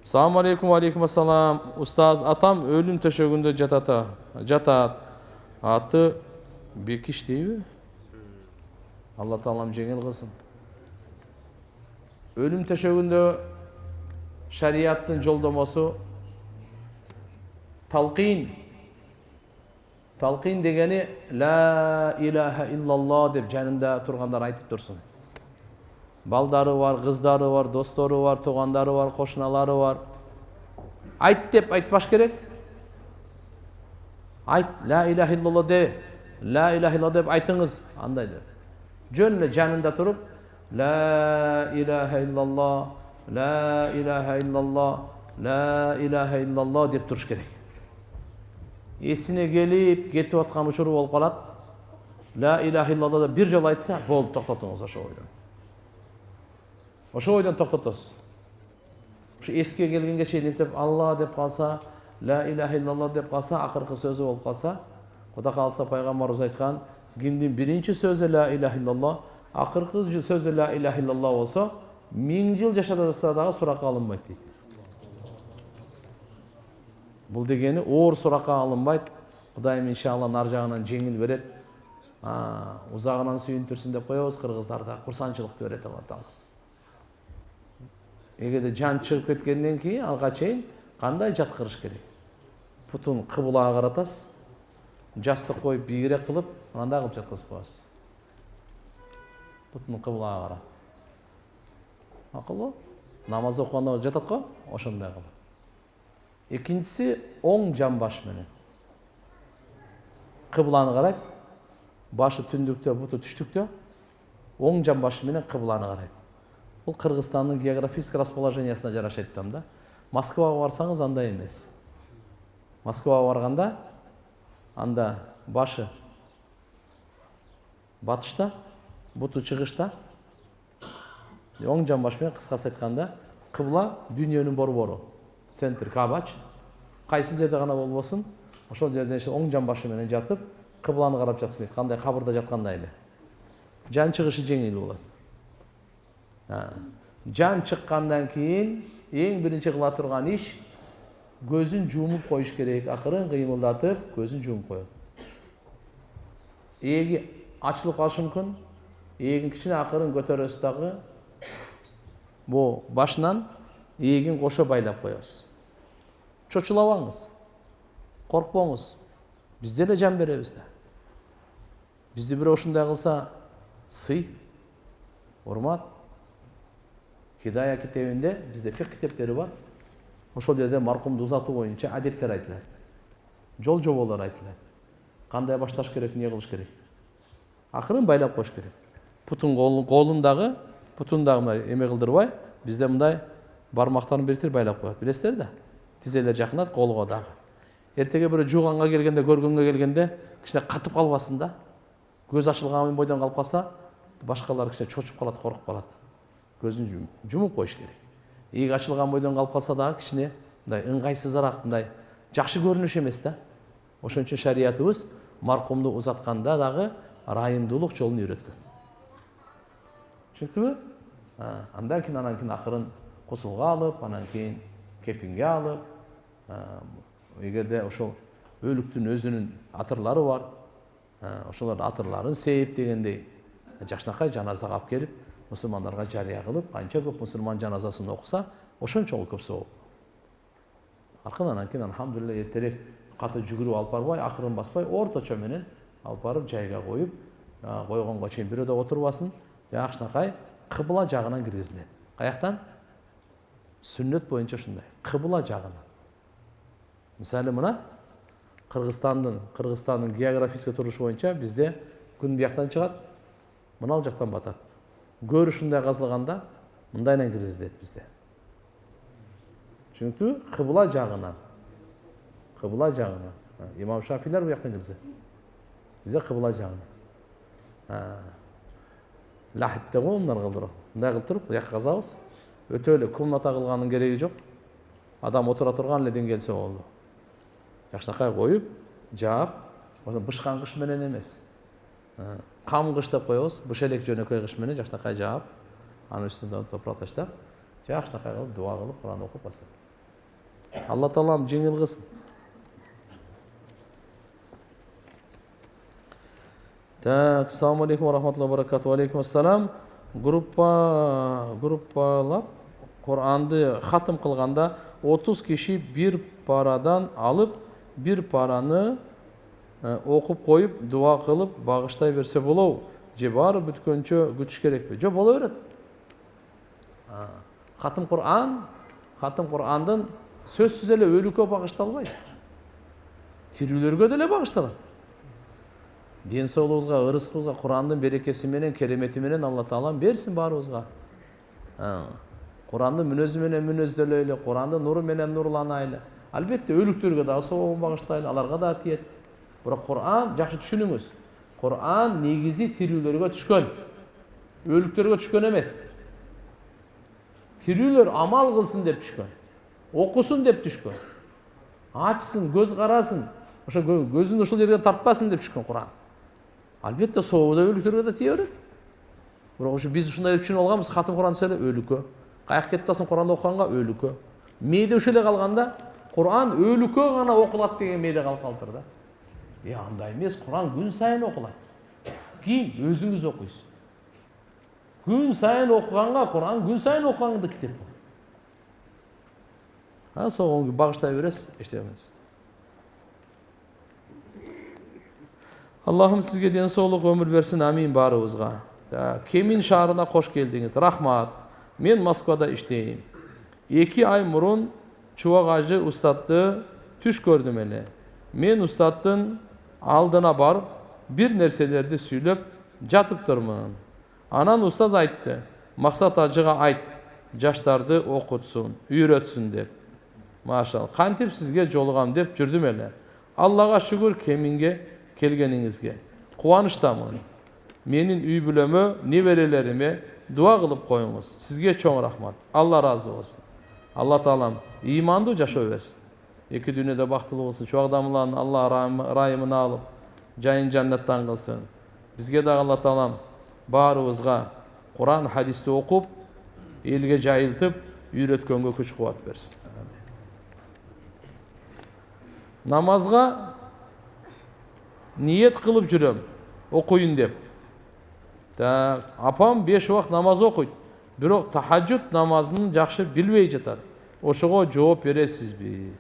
Салам алейкум, алейкум ассалам. Устаз, атам өлім төшөгүндө жатат. Аты Бекиш дейби? Алла таалам жеңил кылсын. Өлім төшөгүндө шарияттын жолдомосу талқин. Талқин дегени ла илаха иллаллах деп жанында тургандар айтып турсун. Балдары бар, кыздары бар, достору бар, туугандары бар, кошуналары бар. Айт деп айтпаш керек. Айт, ла илаха иллаллах де. Ла илаха иллаллах деп айтыңыз, андай деп. Жөн эле жанында туруп, ла илаха иллаллах, ла илаха иллаллах, ла илаха иллаллах деп туруш керек. Эсине келип, кетип аткан учуру болуп калат. Ла илаха иллаллах деп бир жолу айтса, болду, токтотуңуз ошол ойдон. Ошол ойдон токтотосуз. Ушу эске келгенге чейин деп Алла деп калса, ла илаха иллаллах деп калса, акыркы сөзү болуп калса, Кудай калса пайгамбарыбыз айткан, кимдин биринчи сөзү ла илаха иллаллах, акыркы сөзү ла илаха иллаллах болсо, 1000 жыл жашаса дагы суракка алынбайт дейт. Бул дегени оор суракка алынбайт. Кудайым иншалла нар жагынан жеңил берет. Узагынан сүйүнтүрсүн деп коебуз, кыргыздарда курсанчылыкты берет Алла таала. Эгерде жан чыгып кеткенден кийин алга чейин кандай жаткырыш керек? Путун кыблага каратасыз, жастык коюп бийигирээк кылып, андай кылып жаткызып коесуз. Путун кыблага карап. Акылуу? Намаз окуганда жатат го, ошондой кылып. Экинчиси оң жан баш менен. Кыбланы карайт. Башы түндүктө, буту түштүктө. Оң жан башы менен кыбланы карайт. Бул Кыргызстандын географический расположениясына жараша айтам да. Москвага барсаңыз андай эмес. Москвага барганда анда башы батышта, буту чыгышта. Оң жан баш менен кыскасы айтканда, кыбла дүйнөнүн борбору. Центр Кабач. Кайсы жерде гана болбосун, ошол жерден оң жан башы менен жатып, кыбланы карап жатсын дейт. Кандай кабырда жаткандай эле. Жан чыгышы жеңил болот. Жан чыккандан кийин эң биринчи кыла турган иш көзүн жумуп коюш керек. Акырын кыймылдатып, көзүн жумуп коет. Эги ачылып калышы мүмкүн. Эгин кичине акырын көтөрөсүз дагы. Бу башынан эгин кошо байлап коебуз. Чочулабаңыз. Коркпоңуз. Биз деле жан беребиз да. Бизди бирөө ушундай кылса, сый, урмат. Хидая китебинде бизде фик китептери бар. Ошол жерде маркумду узатуу боюнча адеттер айтылат. Жол жоболор айтылат. Кандай башташ керек, эмне кылыш керек? Акырын байлап коюш керек. Путун колундагы, путундагы эме кылдырбай, бизде мындай бармактарын биртип байлап коет. Билесиздер да? Тизелер жакынат колго дагы. Эртеге бирөө жууганга келгенде, көргөнгө келгенде кичине катып калбасын да. Көз ачылган бойдон калып калса, башкалар кичине чочуп калат, коркуп калат. Көзүн жумуп коюш керек. Эги ачылган бойдон калып калса дагы кичине мындай ыңгайсызыраак, мындай жакшы көрүнүш эмес да. Ошон үчүн шариятыбыз маркумду узатканда дагы райымдуулук жолун үйрөткөн. Түшүндүңбү? Андан кийин акырын кусулга алып, анан кийин кепинге алып, эгерде ошол өлүктүн өзүнүн атырлары бар, ошолор атырларын сейип дегендей жакшынакай жаназага алып келип, мусулмандарга жарыя кылып, канча көп мусулман жаназасын окуса, ошончолук көп сооп. Анан кийин алхамдулилла эртерээк каты жүгүрүп алып барбай, акырын баспай, орточо менен алып барып жайга коюп, койгонго чейин бирөө да отурбасын, жакшынакай кыбла жагынан киргизилет. Каяктан? Сүннөт боюнча ушундай, кыбла жагынан. Мисалы мына Кыргызстандын географический турушу боюнча бизде күн бияктан чыгат, мына жактан батат. Гөр ушундай казылганда мындайдан киргизилет бизде. Түшүнүктүбү? Кыбла жагынан. Кыбла жагынан. Имам Шафилер бияктан киргизет. Бизде кыбла жагынан. Лахитте го мындан кылдырып. Мындай кылып туруп, бияка казабыз. Өтө эле комната кылганын кереги жок. Адам отура турган эледен келсе болду. Жакшынакай коюп, жаап, бышкан кыш менен эмес. Кам кыш деп коебуз, быш элек жөнөкөй кыш менен жакшынакай жаап, анын үстүнөн топурак таштап, жакшынакай кылып дуа кылып, Куран окуп бастап. Алла Таалам жеңил кылсын. Так, ассаламу алейкум ва рахматуллахи ва баракату. Алейкум ассалам. Группалап Куранды хатым кылганда 30 киши бир парадан алып, бир параны окуп коюп, дуа кылып, багыштай берсе болобу? Же баары бүткөнчө күтүш керекпи? Жок, боло берет. Хатым Курандын сөзсүз эле өлүккө багышталбайт. Тирүүлөргө деле багышталат. Ден соолугубузга, ырыскыбызга Курандын берекеси менен, керемети менен Алла Таалам берсин баарыбызга. Курандын мүнөзү менен мүнөздөлөйлү, Курандын нуру менен нурланайлы. Албетте өлүктөргө да соогун багыштайлы, аларга да тиет. Бирок Куран, жакшы түшүнүңүз. Куран негизи тирүүлөргө түшкөн. Өлүктөргө түшкөн эмес. Тирүүлөр амал кылсын деп түшкөн. Окусун деп түшкөн. Ачсын, көз карасын. Ошо көзүн ушул жерден тартпасын деп түшкөн Куран. Албетте сообу да өлүктөргө да тие берет. Бирок ушу биз ушундай деп түшүнүп алганбыз, хатым Куран эле өлүккө. Каяк кеттасың Куранды окуганга өлүккө. Мээде ушул эле калганда Куран өлүккө гана окулат деген мээде калып калыптыр да. Андай эмес, Куран күн сайын окулат. Кийин өзүңүз окуйсуз. Күн сайын окуганга Куран күн сайын окугаңды китеп. Соған багыштай бересиз, эчтемеңиз. Аллахым сизге ден соолук өмүр берсин, амин баарыбызга. Кемин шаарына кош келдиңиз. Рахмат. Мен Москвада иштейм. 2 ай мурун Чубак ажы устатты түш көрдүм эле. Мен устаттын алдына барып, бир нерселерди сүйлөп жатыптырмын. Анан устаз айтты, Максат ажыга айт, жаштарды окутсун, үйрөтсүн деп. Машалла, кантип сизге жолугам деп жүрдүм эле. Аллага шүгүр кеминге келгениңизге. Кубанычтамын. Менин үй бүлөмө, неберелериме дуа кылып коюңуз. Сизге чоң рахмат. Алла разы болсун. Алла Таалам ыймандуу жашоо берсин. Эки дүйнөдө бактылуу болсун. Чубак адамдардын Алла райымына алып, жайын жаннаттан кылсын. Бизге да Алла Таалам баарыбызга Куран, хадисти окуп, элге жайылтып, үйрөткөнгө күч кубат берсин. Намазга ниет кылып жүрөм, окуйын деп. Апам 5 убакыт намаз окуйт, бирок тахажжуд намазын жакшы билбей жатат. Ошого жооп бересизби?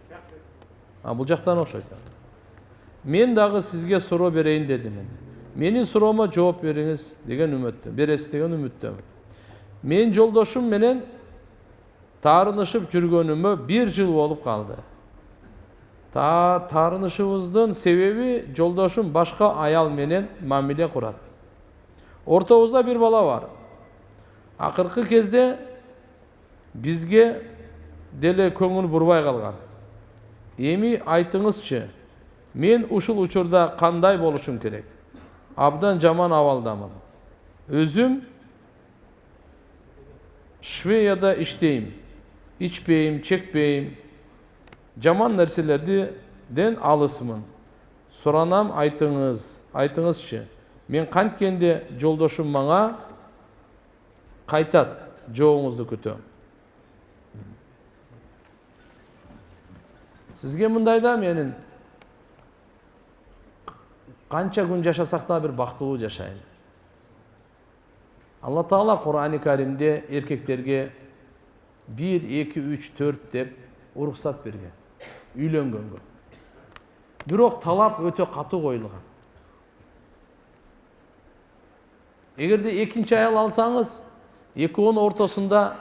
Бул жактан окшойт. Мен дагы сизге суроо берейин дедим. Менин суроомо жооп бериңиз деген үмүттөм, бересиз деген үмүттөм. Мен жолдошум менен таарынышып жүргөнүмө 1 жыл болуп калды. Таарынышыбыздын себеби жолдошум башка аял менен мамиле курат. Ортобузда бир бала бар. Акыркы кезде бизге деле көңүл бурбай калган. Эми айтыңызчы, мен ушул учурда кандай болушум керек? Абдан жаман абалдамын. Өзүм Швецияда иштейм. Ичпейм, чекпейм. Жаман нерселерден алысмын. Суранам, айтыңызчы. Мен канткенде жолдошум мага кайтат, жообуңузду күтөм. Сизге мындай да менин канча күн жашасак да бир бактылуу жашайм. Алла Таала Кур'ан-ы Каримде эркектерге 1, 2, 3, 4 деп уруксат берген. Үйлөнгөнгө. Бирок талап өтө катуу коюлган. Эгерде экинчи аял алсаңыз, экөөнүн ортосунда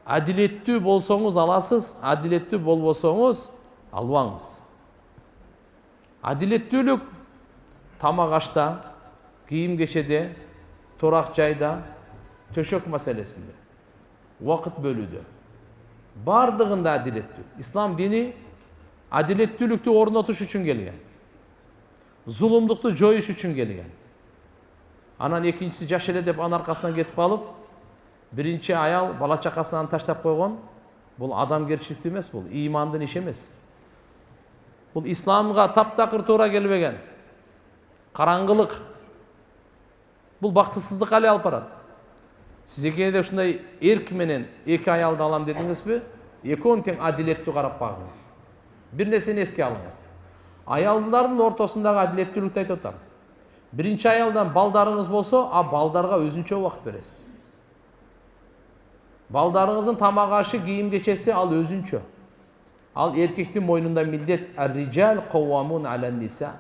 адилеттүү болсоңуз аласыз, адилеттүү болбосоңуз албаңыз. Адилеттүүлүк тамак ашта, кийим кечеде, турак жайда, төшөк маселесинде, убакыт бөлүүдө. Бардыгында адилеттүү. Ислам дини адилеттүүлүктү орнотуш үчүн келген. Зулумдукту жоюш үчүн келген. Анан экинчиси жаш эле деп анын аркасынан кетип калып, биринчи аял бала чакасынан таштап койгон. Бул адамгерчилик эмес, бул ыймандын иши эмес. Бул исламга таптакыр туура келбеген. Караңгылык. Бул бактысыздыкка алып барат. Сиз экеде ушундай эрк менен 2 аялды алам дедиңизби? Экөөнү тең адилеттүү карап багыңыз. Бир нерсени эске алыңыз. Аялдардын ортосундагы адилеттүүлүктү айтып атам. Биринчи аялдан балдарыңыз болсо, а балдарга өзүнчө убакыт бересиз. Балдарыңыздын тамак ашы, кийим кечеси ал өзүнчө. Ал эркектин мойнунда милдет. Ар-риджал каввамун алан-ниса.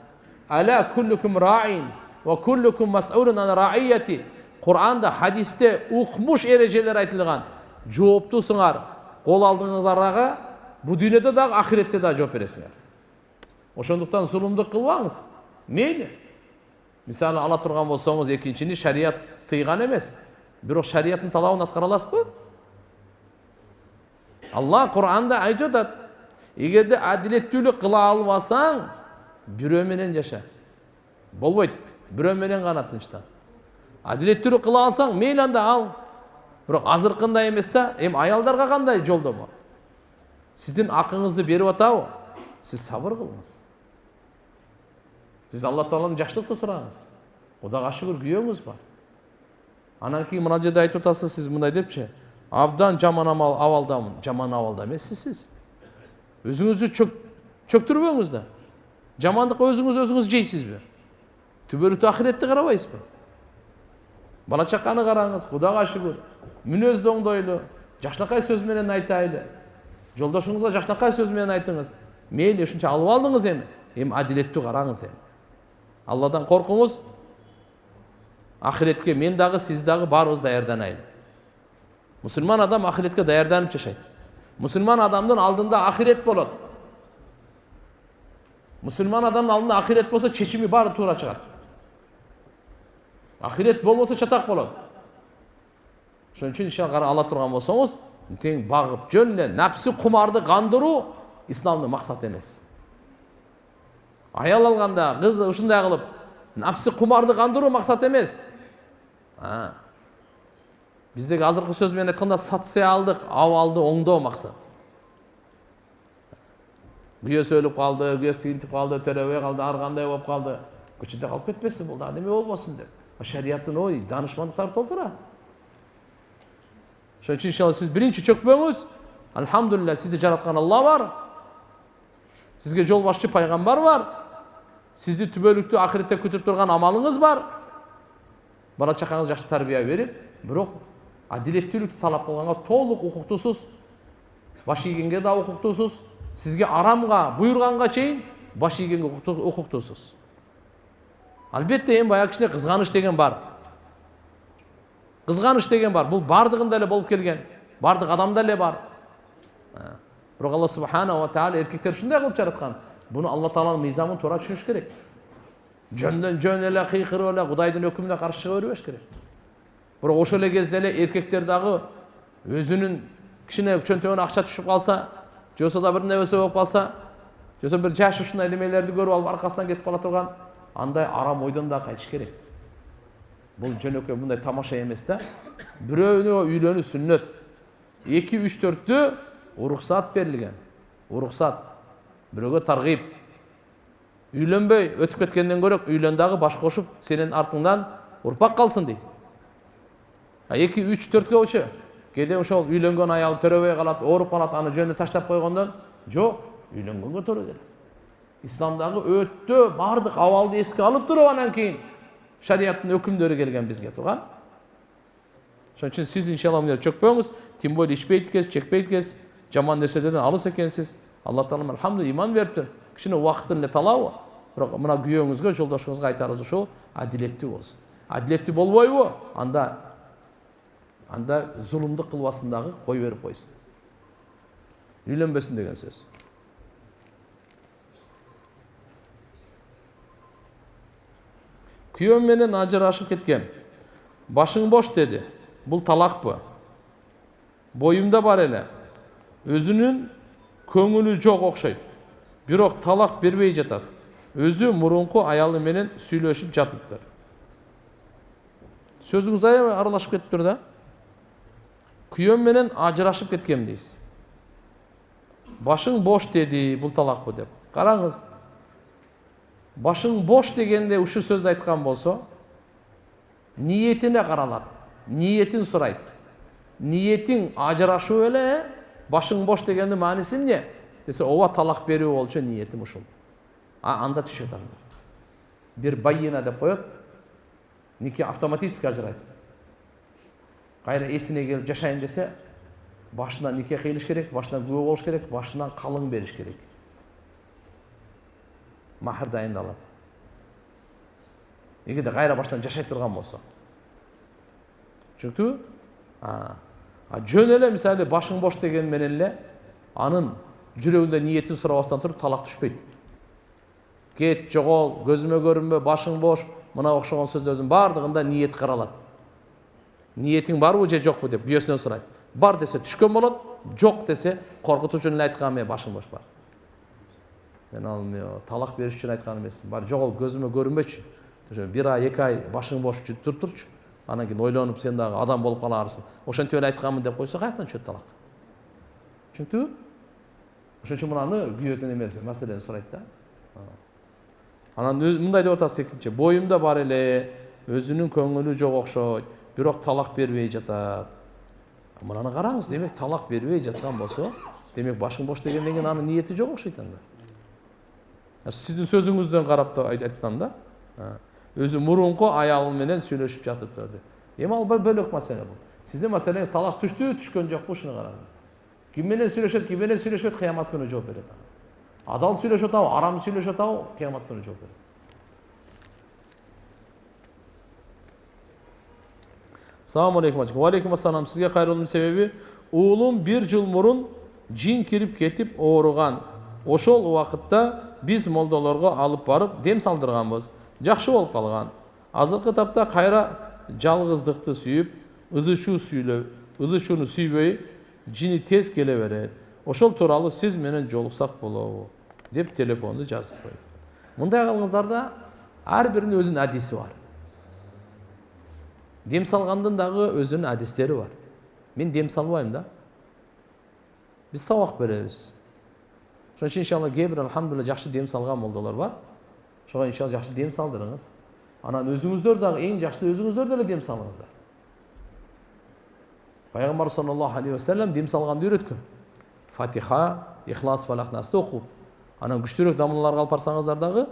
Ала куллукум раин ва куллукум мас'улун ан раияти. Кур'анда, хадисте укмуш эрежелер айтылган. Жооптусуңар. Кол алдыңыздарга бу дүйнөдө дагы, ахиретте дагы жооп бересиңер. Ошондуктан зулумдук кылбаңыз. Мейли. Мисалы ала турган болсоңуз, экинчини шарият тыйган эмес. Бирок шариаттын талабын аткара аласызбы? Алла Кур'анда айтып атат. Эгерде адилеттүүлүк кыла албасаң, бирөө менен жаша. Болбойт. Бирөө менен гана тынчтан. Адилеттүүлүк кыла алсаң, мейли анда ал. Бирок азыркындай эмес да. Аялдарга кандай жолдомо? Сиздин акыңызды берип атабы? Сиз сабыр кылыңыз. Сиз Алла Тааладан жакшылыкты сураңыз. Кудайга шүгүр, күйөөңүз бар. Анан кийин мына жерде айтып атасыз, сиз мындай депчи: абдан жаман абалдамын. Жаман абалда эмессиз сиз. Өзүңүздү чөктүрбөңүз да. Жамандыкка өзүңүз жейсизби? Түбөлүктүү ахиретти карабайсызбы? Бала чаканы караңыз, Кудайга шүгүр. Мүнөздү оңдойлу, жакшынакай сөз менен айтайлы. Жолдошуңузга жакшынакай сөз менен айтыңыз. Мейли, ушунча алып алдыңыз эми адилеттүү караңыз эми. Алладан коркуңуз. Ахиретке мен дагы, сиз дагы баарыбыз даярданайлы. Мусулман адам ахиретке даярданып жашайт. Мусулман адамдын алдында ахирет болот. Мусулман адамдын алдында ахирет болсо, чечими баары туура чыгат. Ахирет болбосо чатак болот. Ошон үчүн иншалла ала турган болсоңуз, тең багып, жөн эле напсы кумарды кандыруу исламдын максаты эмес. Аял алганда, кыз ушундай кылып, напсы кумарды кандыруу максат эмес. Биздеги азыркы сөз менен айтканда, социалдык абалды оңдоо максат. Күйөөсү өлүп калды, күйөөсү тигинтип калды, төрөбөй калды, ар кандай болуп калды. Көчөдө калып кетпесин, бул да неме болбосун деп. Шариаттын ой, данышмандыктары толтура. Ошон үчүн иншалла сиз биринчи чөкпөңүз. Алхамдулилля, сизди жараткан Алла бар. Сизге жол башчы пайгамбар бар. Сизди түбөлүктүү ахиретте күтүп турган амалыңыз бар. Бала чакаңыз жакшы тарбия берип, бирок адилеттүүлүктү талап кылганга толук укуктуусуз, баш ийгенге да укуктуусуз, сизге арамга буйрганга чейин баш ийгенге укуктуусуз. Албетте баягы кичине кызганыч деген бар. Кызганыч деген бар. Бул бардыгында эле болуп келген. Бардык адамда эле бар. Бирок Алла субханаху ва тааля эркектер ушундай кылып жараткан. Буну Алла Тааланын мыйзамын туура түшүнүш керек. Жөндөн жөн эле кыйкырып эле Кудайдын өкүмүнө каршы чыга бербеш керек. Бирок ошол эле кезде эле эркектер дагы өзүнүн кичине чөнтөгүнө акча түшүп калса, жосо да бир нерсе болуп калса, жосо бир жаш ушундай немелерди көрүп алып аркасынан кетип кала турган, андай арам ойдон да кайтыш керек. Бул жөнөкөй мындай тамаша эмес да. Бирөөнө үйлөнүү сүннөт. 2, 3, 4тө уруксат берилген. Уруксат. Бирөөгө таргып. Үйлөнбөй өтүп кеткенден көрөк, үйлөн дагы баш кошуп, сенин артыңдан урпак калсын дейт. 2, 3, 4кө очо. Кээде ошол үйлөнгөн аял төрөбөй калат, ооруп калат, аны жөнү таштап койгондон, жок, үйлөнгөнгө төрө керек. Исламдагы өтө бардык абалды эске алып туруп, анан кийин шариаттын өкүмдөрү келген бизге турган. Ошон үчүн сиз иншалла мына чөкпөңүз, тим более ичпейт экенсиз, чекпейт экенсиз, жаман нерселерден алыс экенсиз. Алла Таалам алхамдулилlah иман бериптир. Кичине убакыттын эле талабы. Бирок мына күйөөңүзгө, жолдошуңузга айтарыбыз ушул, адилеттүү болсун. Адилеттүү болбойбу? Анда зулумдук кылбасын дагы, кой берип койсун. Үйлөнбөсүн деген сөз. Күйөөм менен ажырашып кеткем. Башың бош деди. Бул талакпы? Боюмда бар эле. Өзүнүн көңүлү жок окшойт. Бирок талак бербей жатат. Өзү мурунку аялы менен сүйлөшүп жатыптыр. Сөзүңүз аябай аралашып кетиптир да. Күйөөм менен ажырашып кеткем дейсиз. Башың бош деди, бул талакпы деп. Караңыз. Башың бош дегенде ушул сөздү айткан болсо, ниетине каралат. Ниетин сурайт. Ниетиң ажырашуу эле, башың бош дегендин мааниси эмне десе, ооба талак берүү болчу ниетим ушул. Анда түшөт анда. Бир байына деп коет, нике автоматически ажырайт. Кайра эсине келип жашайын десе, башынан нике кыйлыш керек, башынан күбө болуш керек, башынан калың бериш керек. Махр дайындалат. Эгерде кайра баштан жашай турган болсо. Түшүнүктүбү? Жөн эле мисалы башың бош деген менен эле анын жүрөгүндө ниетин сурабастан туруп талак түшпөйт. Кет, жогол, көзүмө көрүнбө, башың бош, мына окшогон сөздөрдүн бардыгында ниет каралат. Ниетиң барбы же жокпу деп күйөөсүнөн сурайт. Бар десе түшкөн болот, жок десе коркутуучу эле айткан, мен башым бош бар. Мен ал талак бериш үчүн айткан эмесмин. Бар, жогол, көзүмө көрүнбөчү. Бир ай, 2 ай башың бош туруп турчу. Анан кийин ойлонуп сен дагы адам болуп каларсың. Ошентип эле айтканмын деп койсо, каяктан түшөт талак? Түшүнүктүбү? Ошон үчүн мунаны күйөөдөн эмес, маселени сурайт да. Анан мындай деп атасыз экинчи, боюмда бар эле, өзүнүн көңүлү жок окшойт, бирок талак бербей жатат. Мынаны караңыз, демек талак бербей жаткан болсо, демек башың бош дегенден кийин анын ниети жок окшойт анда. Сиздин сөзүңүздөн карап да айтам да. Өзү мурунку аялы менен сүйлөшүп жатыптыр деп. Эми ал бөлөк маселе бул. Сиздин маселеңиз талак түштү, түшкөн жокпу, ушуну караңыз. Ким менен сүйлөшөт, ким менен сүйлөшөт, кыямат күнү жооп берет. Адал сүйлөшөт атабы, арам сүйлөшөт атабы, кыямат күнү жооп берет. Саламу алейкум ажык. Ва алейкум ассалам. Сизге кайрылуунун себеби, уулум 1 жыл мурун жин кирип кетип ооруган. Ошол убакытта биз молдолорго алып барып дем салдырганбыз. Жакшы болуп калган. Азыркы тапта кайра жалгыздыкты сүйүп, ызычууну сүйбөй, жини тез келе берет. Ошол тууралуу сиз менен жолуксак болобу деп телефонду жазып коюп. Мындай кылыңыздарда ар биринин өзүнүн адиси бар. Дем салгандын дагы өзүнүн адистери бар. Мен дем салбайм да. Биз сабак беребиз. Ошон үчүн иншалла кээ-бир алхамдулилла жакшы дем салган молдолор бар. Ошого иншалла жакшы дем салдырыңыз. Анан өзүңүздөр дагы эң жакшысы өзүңүздөр деле дем салыңыздар. Пайгамбар саллаллаху алейхи ва саллям дем салганды үйрөткөн. Фатиха, Ихлас, Фалак, Насты окуп, анан күчтүүрөөк дамлаларга алып барсаңыздар дагы,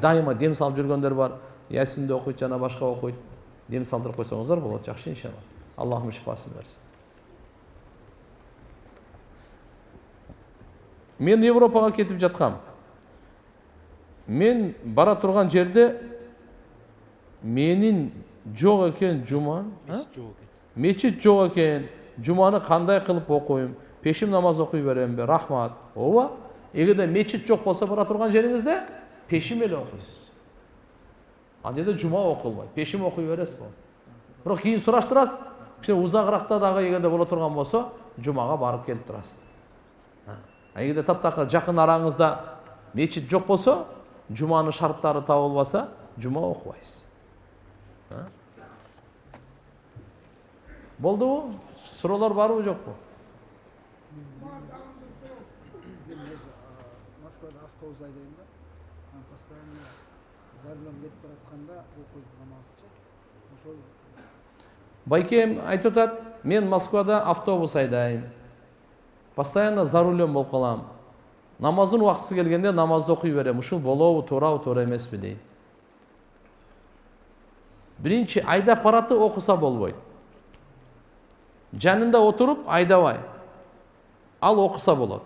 дайыма дем салып жүргөндөр бар. Ясинди окуйт, жана башка окуйт. Дем салдырып койсоңуздар болот, жакшы иншалла. Аллахым шифасын берсин. Мен Европага кетип жаткам. Мен бара турган жерде менин жок экен жума, мечит жок экен. Жуманы кандай кылып окуйм? Пешим намаз окуй беремби? Рахмат. Ооба. Эгерде мечит жок болсо бара турган жериңизде пешим эле окуйсуз. Ал жерде жума окулбайт. Пешим окуй бересиз болот. Бирок кийин сураштырасыз. Кичине узагыракта дагы эгерде боло турган болсо, жумага барып келип турасыз. Эгерде таптакыр жакын араңызда мечит жок болсо, жуманын шарттары табылбаса, жума окубайсыз. Болдубу? Суроолор барбы, жокпу? Москвада автобус айдайм да. Постоянно за рулем кетип баратканда окуйм намазчы. Ошол Байкем айтып атат, мен Москвада автобус айдайм. Постоянно за рулем болуп калам. Намаздын убактысы келгенде намазды окуй берем. Ушул болобу, туура эмеспи дейт. Биринчи айдап бараты окуса болбойт. Жанында отуруп айдабай. Ал окуса болот.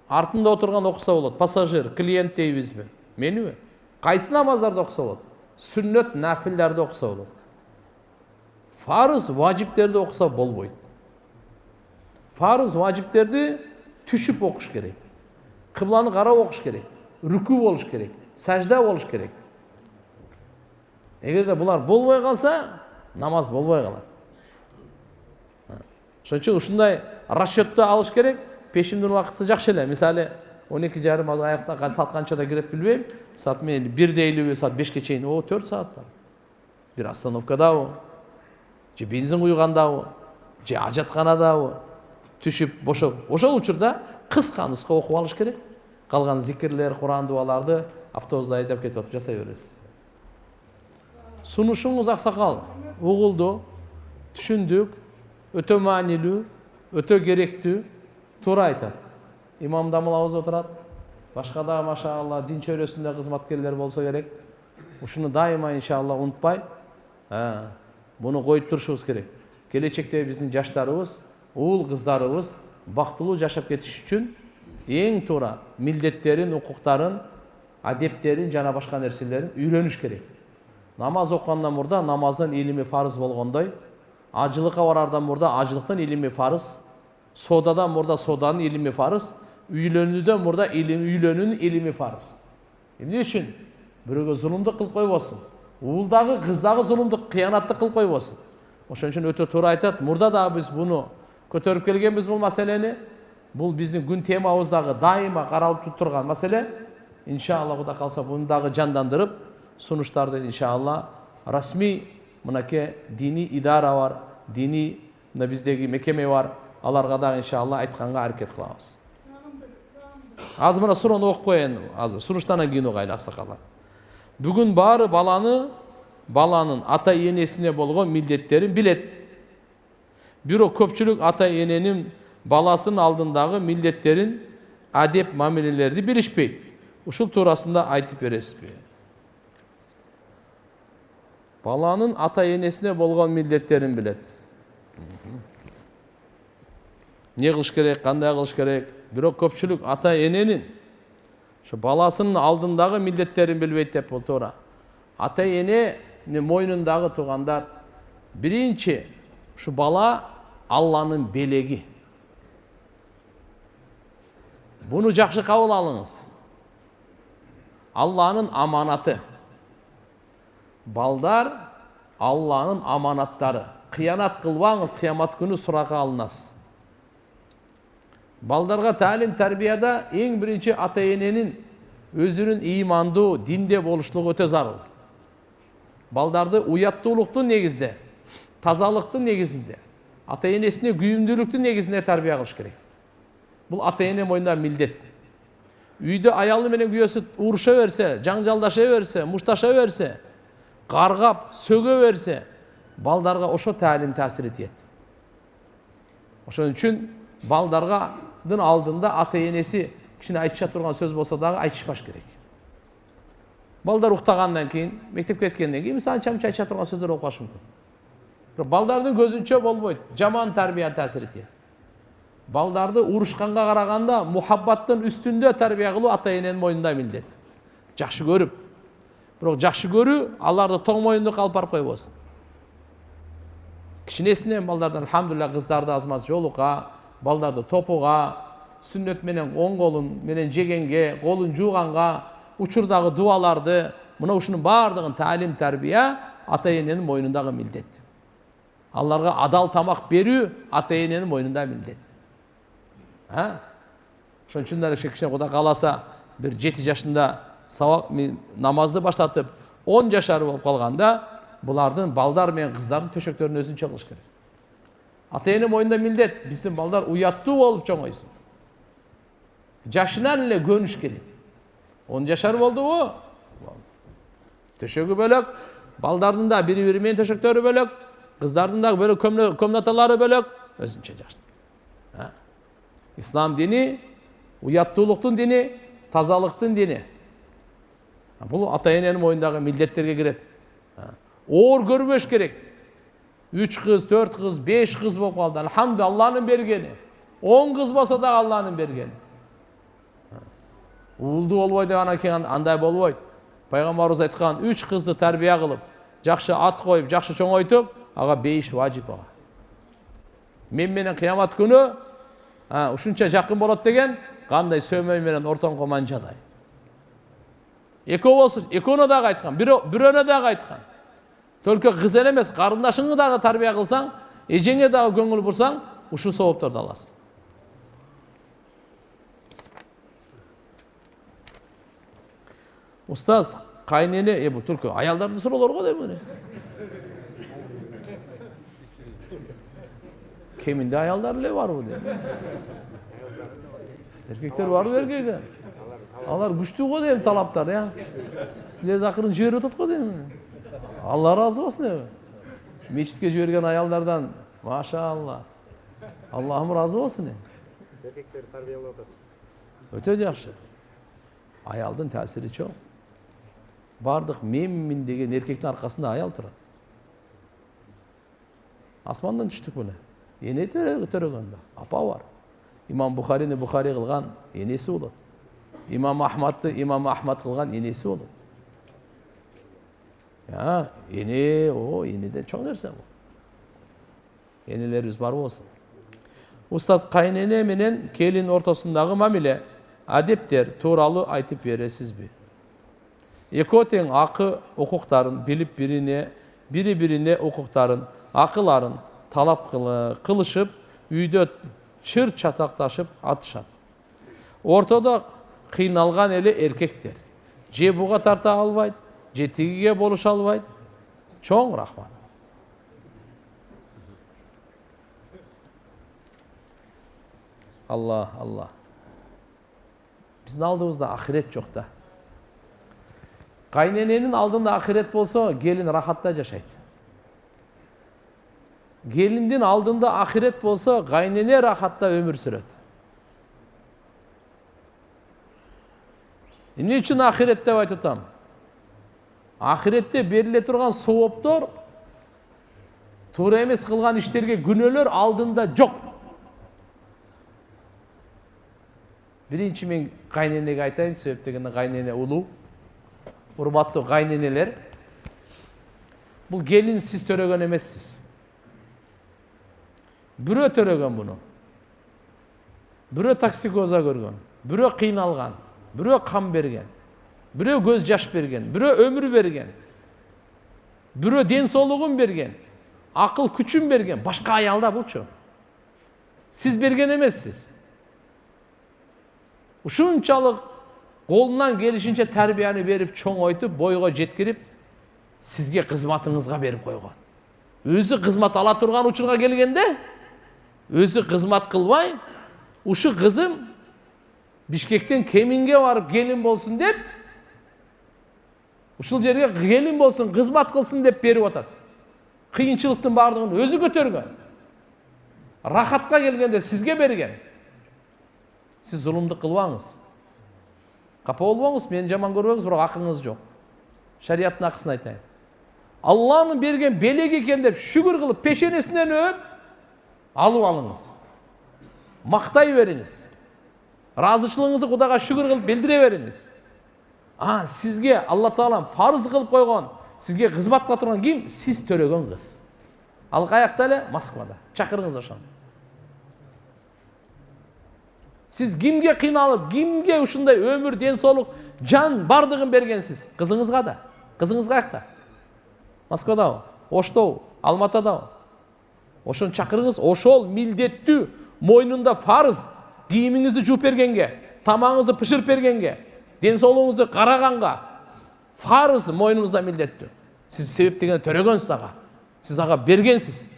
Артында отурган окуса болот. Пассажир, клиент дейбизби? Мениби? Кайсы намаздарды окуса болот? Сүннөт, нафилдерди окуса болот. Фарыз, важиптерди окуса болбойт. Фарыз, важиптерди түшүп окуш керек. Кыбланы карап окуш керек. Рүкү болуш керек. Сажда болуш керек. Эгерде булар болбой калса, намаз болбой калат. Ошон үчүн ушундай расчетто алыш керек. Пешимдин убакыты жакшы эле. Мисалы 12:30 аякта саат канчада кирет билбейм. Саат мен 1:50 саат 5ке чейин, 4 саат бар. Бир остановкадабы, же бензин куйгандабы, же ажатканадабы түшүп бошоп. Ошол учурда кыска нуска окуп алыш керек. Калган зикирлер, Куран дуаларды автобуста айдап кетип жасай бересиз. Сунушуңуз аксакал, угулду, түшүндүк, өтө маанилүү, өтө керектүү. Туура айтат. Имам дамылабыз отурат. Башка да машаалла дин чөйрөсүндө кызматкерлер болсо керек. Ушуну дайыма иншалла унутпай, буну коюп турушубуз керек. Келечекте биздин жаштарыбыз, уул кыздарыбыз бактылуу жашап кетиш үчүн эң туура милдеттерин, укуктарын, адептерин жана башка нерселерин үйрөнүш керек. Намаз окугандан мурда намаздын илими фарыз болгондой, ажылыкка барардан мурда ажылыктын илими фарыз, соодадан мурда сооданын илими фарыз, үйлөнүүдөн мурда үйлөнүүнүн илими фарыз. Эмне үчүн? Бирөөгө зулумдук кылып койбосун. Уулдагы, кыздагы зулумдук, кыянаттык кылып койбосун. Ошон үчүн өтө туура айтат. Мурда да биз буну көтөрүп келгенбиз бул маселени. Бул биздин күн темабыздагы дайыма каралып турган маселе. Иншалла Кудай калса буну дагы жандандырып, сунуштарды иншалла расмий мынакей дини идара бар, дини биздеги мекеме бар. Аларга да иншалла айтканга аракет кылабыз. Азыр мына суроону окуп коеюн. Азыр сунуштан кийин угайлы аксакалдар. Бүгүн баары баланын ата энесине болгон милдеттерин билет. Бирок көпчүлүк ата эненин баласынын алдындагы милдеттерин, адеп мамилелерди билишпейт. Ушул туурасында айтып бересизби? Баланын ата энесине болгон милдеттерин билет. Не кылыш керек, кандай кылыш керек? Бирок көпчүлүк ата эненин баласынын алдындагы милдеттерин билбейт деп бул туура. Ата эненин мойнундагы туугандар биринчи ушу бала Алланын белеги. Буну жакшы кабыл алыңыз. Алланын аманаты. Балдар Алланын аманаттары. Кыянат кылбаңыз, кыямат күнү суракка алынасыз. Балдарга таалим тарбияда эң биринчи ата эненин өзүнүн ыймандуу, динде болушлугу өтө зарыл. Балдарды уяттуулуктун негизде, тазалыктын негизинде, ата энесине күйүмдүүлүктүн негизинде тарбия кылыш керек. Бул ата эне мойнунда милдет. Үйдө аялы менен күйөөсү уруша берсе, жаңжалдаша берсе, мушташа берсе, каргап, сөгө берсе, балдарга ошо таалим таасир этет. Ошон үчүн балдардын алдында ата энеси кичине айтыша турган сөз болсо дагы айтышпаш керек. Балдар уктагандан кийин, мектепке кеткенден кийин мисалы анча айтыша турган сөздөр болуп калышы мүмкүн. Бирок балдардын көзүнчө болбойт, жаман тарбия таасир этет. Балдарды урушканга караганда мухаббаттын үстүндө тарбия кылуу ата эненин мойнунда милдет. Жакшы көрүп, бирок жакшы көрүү аларды тоң мойындукка алып барып койбосун. Кичинесинен балдардан алхамдулилlah кыздарды азмаз жолука, балдарды топуга, сүннөт менен оң колун менен жегенге, колун жууганга, учурдагы дуаларды, мына ушунун баардыгын таалим тарбия ата эненин мойнундагы милдет. Аларга адал тамак берүү ата эненин мойнунда милдет. Ошон үчүн да кичине Кудай кааласа бир 7 жашында сабак намазды баштатып 10 жашар болуп калганда булардын балдар менен кыздардын төшөктөрүн өзүнчө кылыш керек. Ата эне мойнунда милдет, биздин балдар уяттуу болуп чоңойсун. Жашынан эле көнүш керек. 10 жашар болдубу? Төшөгү бөлөк, балдардын да бири-бири менен төшөктөрү бөлөк, кыздардын да бөлөк комнаталары бөлөк, өзүнчө жаш. Ислам дини уяттуулуктун дини, тазалыктын дини. Бул ата эненин мойнундагы милдеттерге кирет. Оор көрбөш керек. 3 кыз, 4 кыз, 5 кыз болуп калды. Алхамдулилlah, Алланын бергени. 10 кыз болсо да Алланын бергени. Уулду болбойт деп анан андай болбойт. Пайгамбарыбыз айткан, 3 кызды тарбия кылып, жакшы ат коюп, жакшы чоңойтуп, ага бейиш важип ага. Мен менен кыямат күнү ушунча жакын болот деген, кандай сөмөй менен ортоңко манжадай. Экөө болсун, экөөнө дагы айткан, бирөөнө дагы айткан. Только кыз эле эмес, карындашыңы дагы тарбия кылсаң, эжеңе дагы көңүл бурсаң, ушул соопторду аласың. Устаз, кайнене, бул только аялдардын суроолору го дейм мына. Кеминде аялдар эле барбы дейм. Эркектер барбы эркектер? Алар күчтүү го дейм талаптар, я. Силерди акырын жиберип атат го дейм. Алла разы болсун дейм. Мечитке жиберген аялдардан, машалла. Аллахым разы болсун дейм. Erkekler tarbiyалап атат. Өтө жакшы. Аялдын таасири чоң. Бардык менмин деген эркектин аркасында аял турат. Асмандан түштүк мына. Эне төрөгөндө апа бар. Имам Бухарини Бухари кылган энеси болот. Имам Ахмадты Имам Ахмад кылган энеси болот. Энеден чоң нерсе бул. Энелерибиз бар болсун. Устаз, кайнене менен келин ортосундагы мамиле, адептер тууралуу айтып бересизби? Экөө тең акы укуктарын билип бири-бирине укуктарын, акыларын талап кылышып, үйдө чыр чатакташып атышат. Ортодо кыйналган эле эркектер. Же буга тарта албайт, же тигиге болуша албайт. Чоң рахмат. Алла. Биздин алдыбызда ахирет жок да. Кайнененин алдында ахирет болсо, келин рахатта жашайт. Келиндин алдында ахирет болсо, кайнене рахатта өмүр сүрөт. Эмне үчүн ахирет деп айтып атам? Ахиретте бериле турган сооптор, туура эмес кылган иштерге күнөөлөр алдында жок. Биринчи мен кайненеге айтайын, себеп дегенде кайнене улуу. Урматтуу кайненелер, бул келин сиз төрөгөн эмессиз. Бирөө төрөгөн буну. Бирөө токсикоза көргөн, бирөө кыйналган, бирөө кам берген, бирөө көз жаш берген, бирөө өмүр берген, бирөө ден соолугун берген, акыл күчүн берген, башка аялда булчу. Сиз берген эмессиз. Ушунчалык колунан келишинче тарбияны берип, чоңойтуп, бойго жеткирип, сизге кызматыңызга берип койгон. Өзү кызмат ала турган учурга келгенде, өзү кызмат кылбай, ушу кызым Бишкектен Кеминге барып келин болсун деп, ушул жерге келин болсун, кызмат кылсын деп берип атат. Кыйынчылыктын бардыгын өзү көтөргөн. Рахатка келгенде сизге берген. Сиз зулумдук кылбаңыз. Капа болбоңуз, мени жаман көрбөңүз, бирок акыңыз жок. Шариаттын акысын айтайын. Алланын берген белек экен деп шүгүр кылып, пешенесинен өп, алып алыңыз. Мактай бериңиз. Разычылыгыңызды Кудайга шүгүр кылып билдире бериңиз. Сизге Алла Таалам фарыз кылып койгон, сизге кызматка турган ким? Сиз төрөгөн кыз. Ал каякта эле? Москвада. Чакырыңыз ошону. Сиз кимге кыйналып, кимге ушундай өмүр, ден соолук, жан бардыгын бергенсиз? Кызыңызга да. Кызыңыз каякта? Москвадабы? Оштобу? Алматадабы? Ошону чакырыңыз, ошол милдеттүү, мойнунда фарыз, кийимиңизди жууп бергенге, тамагыңызды пышырып бергенге, ден соолугуңузду караганга, фарыз мойнуңузда милдеттүү. Сиз себеп дегенде төрөгөнсүз ага. Сиз ага бергенсиз.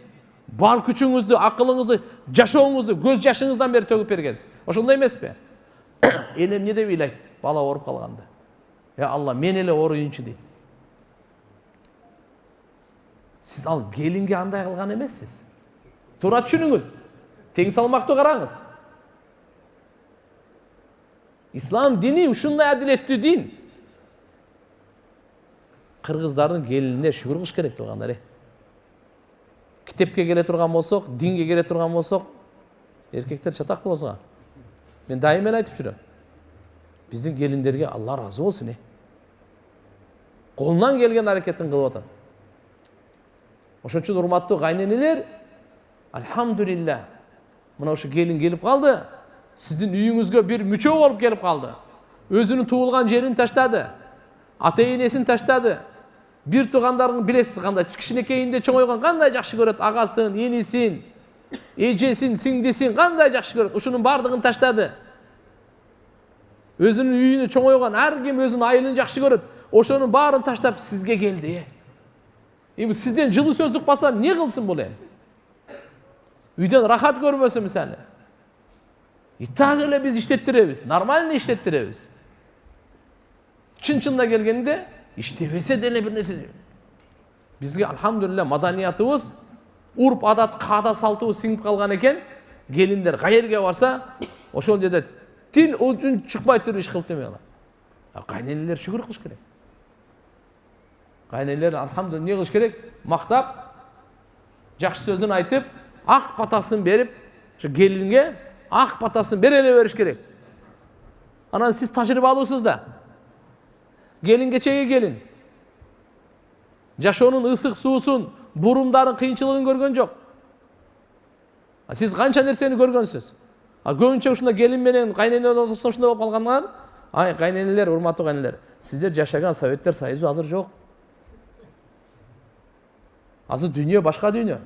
Бар күчүңүздү, акылыңызды, жашооңузду көз жашыңыздан бери төгүп бергенсиз. Ошондой эмеспи? Энем эмне деп ыйлайт? Бала ооруп калганда. Алла, мен эле ооруйунчу дейт. Сиз ал келинге андай кылган эмессиз. Туура түшүнүңүз. Тең салмактуу караңыз. Ислам дини ушундай адилеттүү дин. Кыргыздардын келинине шүгүр кылыш керек кылгандар. Китепке келе турган болсок, динге келе турган болсок, эркектер чатак болсо. Мен дайыма айтып жүрөм. Биздин келиндерге Алла разы болсун. Колунан келген аракетин кылып атат. Ошон үчүн урматтуу кайненелер, альхамдулилля, мына ушу келин келип калды. Сиздин үйүңүзгө бир мүчө болуп келип калды. Өзүнүн туулган жерин таштады. Ата-энесин таштады. Бир туугандарын билесиз кандай, кичинекейинде чоңойгон кандай жакшы көрөт, агасын, энисин, эжесин, сиңдисин кандай жакшы көрөт. Ушунун бардыгын таштады. Өзүнүн үйүнө чоңойгон ар ким өзүнүн айылын жакшы көрөт. Ошонун баарын таштап сизге келди. Сизден жылы сөз укпаса эмне кылсын бул эми? Үйдөн рахат көрбөсө мисалы. Так эле биз иштеттиребиз, нормально иштеттиребиз. Чын-чынына келгенде иштебесе деле бир нерсе. Бизге альхамдулилля маданиятыбыз, урп адат, каада салтыбыз сиңип калган экен. келиндер кайерге барса, ошол жерде тил учун чыкпай туруп иш кылып демей калат. Кайненелер шүгүр кылыш керек. Кайненелер алхамдулилlah не кылыш керек? Мактап, жакшы сөзүн айтып, ак батасын берип, ошо келинге ак батасын береле бериш керек. Анан сиз тажрыйбалуусуз да. Келин кечеги келин. Жашоонун ысык суусун, бурумдарын кыйынчылыгын көргөн жок. Сиз канча нерсени көргөнсүз. Көбүнчө ушунда келин менен кайнене ортосунда ушундай болуп калгандан, кайненелер, урматтуу кайненелер, сиздер жашаган Советтер Союзу азыр жок. Азыр дүйнө башка дүйнө.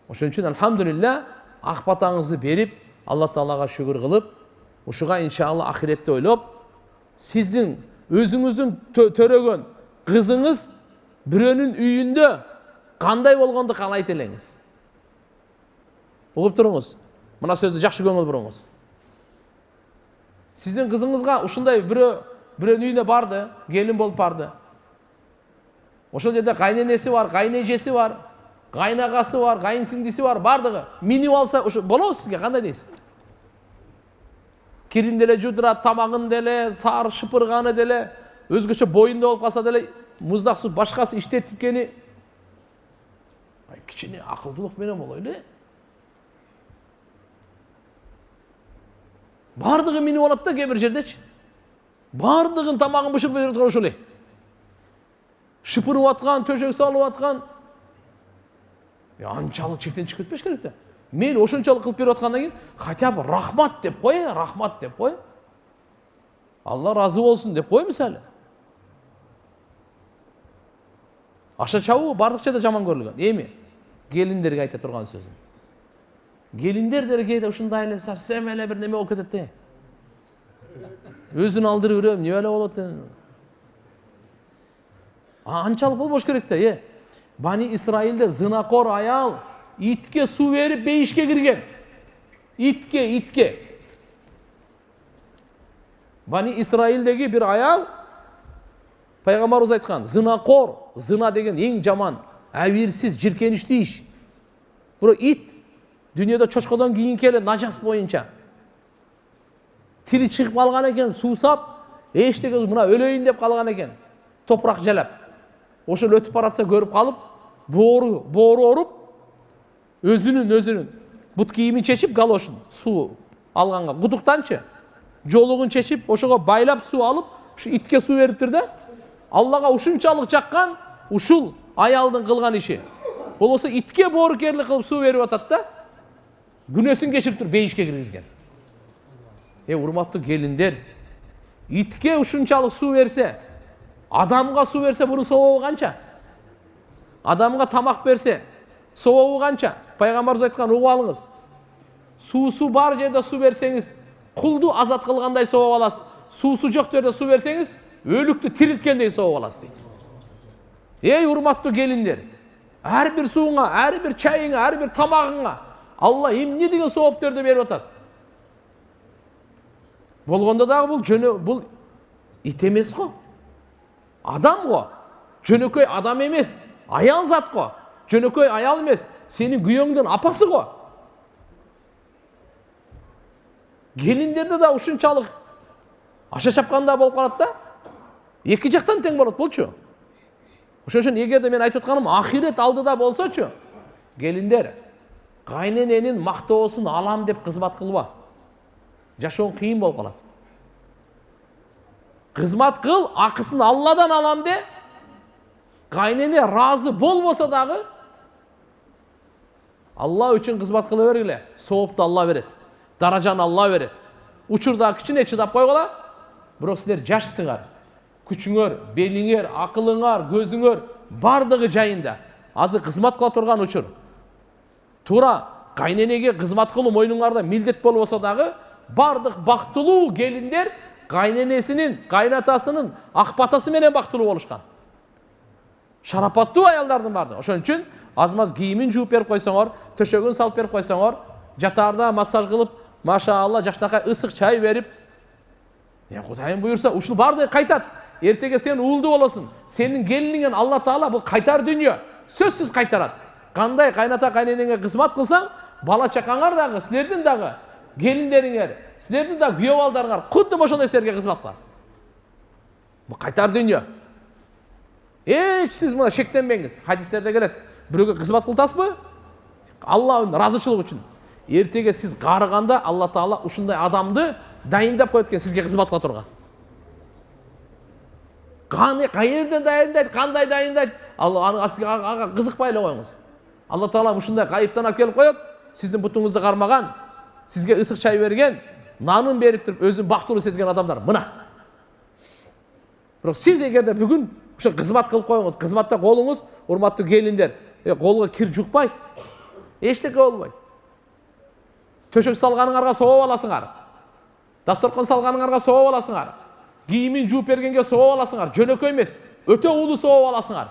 Ошон үчүн алхамдулилlah ак батаңызды берип, Алла Таалага шүгүр кылып, ушуга иншалла ахиретте ойлоп, сиздин өзүңүздүн төрөгөн кызыңыз бирөөнүн үйүндө кандай болгонду каалайт элеңиз. Угуп туруңуз. Мына сөздү жакшы көңүл буруңуз. Сиздин кызыңызга ушундай бирөөнүн үйүнө барды, келин болуп барды. Ошол жерде кайненеси бар, кайнежеси бар, кайнагасы бар, кайынсиңдиси бар, бардыгы. Минип алса, ошо болобу сизге кандай дейсиз? Кирин деле жудурат, тамагын деле, саар шыпырганы деле, өзгөчө боюнда болуп калса деле, муздак суу башкасы иштетипкени. Кичине акылдуулук менен болойлу. Бардыгы минип алат да кээ бир жердечи. Бардыгын тамагын бышырып берип аткан ошол эле. Шыпырып аткан, төшөк салып аткан. Анчалык чектен чыгып кетпеш керек да. Мен ошончалык кылып берип аткандан кийин, хотя бы рахмат деп кой, рахмат деп кой. Алла разы болсун деп кой мисалы. Аша чабуу бардыкча да жаман көрүлгөн. Эми келиндерге айта турган сөзүм. Келиндер деле кээде ушундай эле совсем эле бир неме болуп кетет да. Өзүн алдырып жүрөм, эмне эле болот да. Анчалык болбош керек да, Бани Исраилде зынакор аял итке суу берип бейишке кирген. Итке. Бани Исраилдеги бир аял пайгамбарыбыз айткан, зынакор, зына деген эң жаман, абийирсиз, жиркеничтүү иш. Бирок ит дүйнөдө чочкодон кийинки эле нажас боюнча. Тили чыгып калган экен, суусап, эчтеге мына өлөйүн деп калган экен. Топурак жалап. Ошол өтүп баратса көрүп калып, боору оруп, өзүнүн бут кийимин чечип, галошун суу алганга, кудуктанчы, жолугун чечип, ошого байлап суу алып, ушу итке суу бериптир да. Аллага ушунчалык жаккан ушул аялдын кылган иши. Болбосо итке боорукерлик кылып суу берип атат да. Күнөөсүн кечирип туруп бейишке киргизген. Урматтуу келиндер, итке ушунчалык суу берсе, адамга суу берсе бунун сообу канча? Адамга тамак берсе, сообу канча? Пайгамбарыбыз айткан, угуп алыңыз. Суусу бар жерде суу берсеңиз, кулду азат кылгандай сооб аласыз. Суусу жок жерде суу берсеңиз, өлүктү тирилткендей сооб аласыз дейт. Урматтуу келиндер, ар бир сууңа, ар бир чайыңа, ар бир тамагыңа Алла эмне деген сооптерди берип атат. Болгондо дагы бул ит эмес го. Адам го. Жөнөкөй адам эмес. Аял зат го. Жөнөкөй аял эмес. Сенин күйөөңдүн апасы го. Келиндерде да ушунчалык аша чапканда болуп калат да. Эки жактан тең болот болчу. Ошон үчүн эгерде мен айтып атканым ахирет алдыда болсочу, келиндер, кайнененин мактоосун алам деп кызмат кылба. Жашоон кыйын болуп калат. Кызмат кыл, акысын Алладан алам де. Кайнене разы болбосо дагы Алла үчүн кызмат кыла бергиле. Соопту Алла берет. Даражаны Алла берет. Учурда кичине чыдап койгула. Бирок силер жашсыңар. Күчүңөр, белиңер, акылыңар, көзүңөр бардыгы жайында. Азыр кызмат кыла турган учур. Туура кайненеге кызмат кылуу мойнуңарда милдет болбосо дагы бардык бактылуу келиндер кайненесинин, кайнатасынын ак батасы менен бактылуу болушкан. Шарапаттуу аялдардын барды. Ошон үчүн аз-маз кийимин жууп берип койсоңор, төшөгүн салып берип койсоңор, жатаарда массаж кылып, машаалла жаштакай ысык чай берип, Кудайым буйурса, ушул барды кайтат. Эртеге сен уулду болосуң. Сенин келиниңен Алла Таала бул кайтар дүйнө. Сөзсүз кайтарат. Кандай кайната кайненеңе кызмат кылсаң, бала чакаңар дагы, силердин дагы келиндериңер, силердин дагы күйөө балдарыңар кудду ошондой силерге кызмат кылат. Бул кайтар дүйнө. Эч сиз мына шектенбеңиз. Хадистерде келет. Бирөөгө кызмат кылтасызбы? Аллахтын ыраазычылыгы үчүн. Эртеге сиз карыганда Алла Таала ушундай адамды дайындап коет экен сизге кызмат кыла турган. Кайерден дайындайт, кандай дайындайт? Ага кызыкпай эле коюңуз. Алла Таала ушундай кайыптан алып келип коет, сиздин бутуңузду кармаган, сизге ысык чай берген, нанын берип туруп өзүн бактылуу сезген адамдар мына. Бирок сиз эгерде бүгүн ошо кызмат кылып коюңуз, кызматта колуңуз, урматтуу келиндер, колго кир жукпайт. Эчтеке болбойт. Төшөк салганыңарга сооп аласыңар. Дасторкон салганыңарга сооп аласыңар. Кийимин жууп бергенге сооп аласыңар. Жөнөкөй эмес, өтө улуу сооп аласыңар.